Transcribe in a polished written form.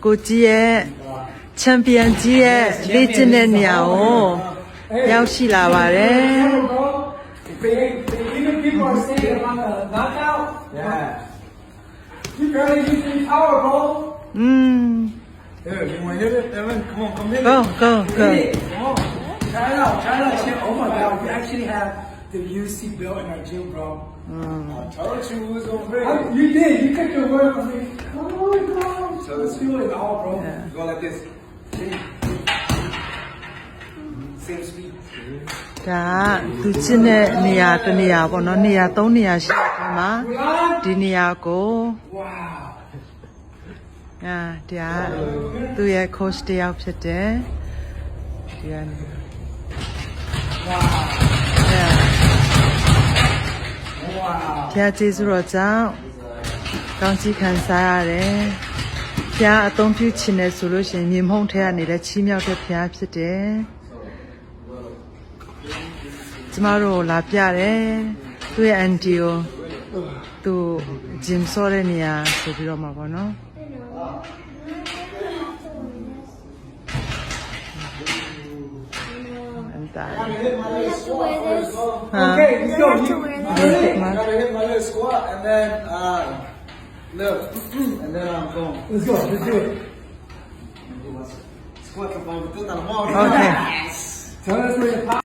ကိုကြီးရဲ့ချန်ပီယံကြီးရဲ့လေ့ကျင့်တဲ့နေရာကိုရောက်ရှိလာပါတယ် Even people are saying about the knockout. Yeah. You barely use any power, bro. Hey, you want to hit it, Evan? Come on, come hit go it. go go Hit it. Come on. Try it out. Try it out, Chip. Oh my God. We actually have the UFC belt in our gym, bro. I told you we was gonna bring it. You did. You took your word from me. Come on, bro. So let's do it all, bro. Go like this. Same speed. ဒါသူချစ်တဲ့နေရာတနေရာပေါ့နော်နေရာ၃နေရာရှိတဲ့အခါမှာဒီနေရာကို Wow. ဒါသူရဲ့ coach တယောက်ဖြစ်တယ်ဒီကနေ Wow. ဖျားကျေးဇူးတော်ကြောင့်ကောင်းချီးခံစားရတယ်ဖျားအသုံးပြုခြင်းနဲ့ဆိုလို့ရှိရင်မြေမှုန့်ထဲကနေလည်းချီးမြှောက်တဲ့ဖျားဖြစ်တယ်ကျမတို့လာပြတယ်သူ့ရဲ့အန်တီကိုသူဂျင်ဆော့တဲ့နေရာဆိုပြီးတော့မှာပေါ့နော်အန်တာ Okay, let's go. Gotta hit my little squat and then look, and then I'm going. Let's go. Let's do it. Squat up on the wall. Okay. Tell us where your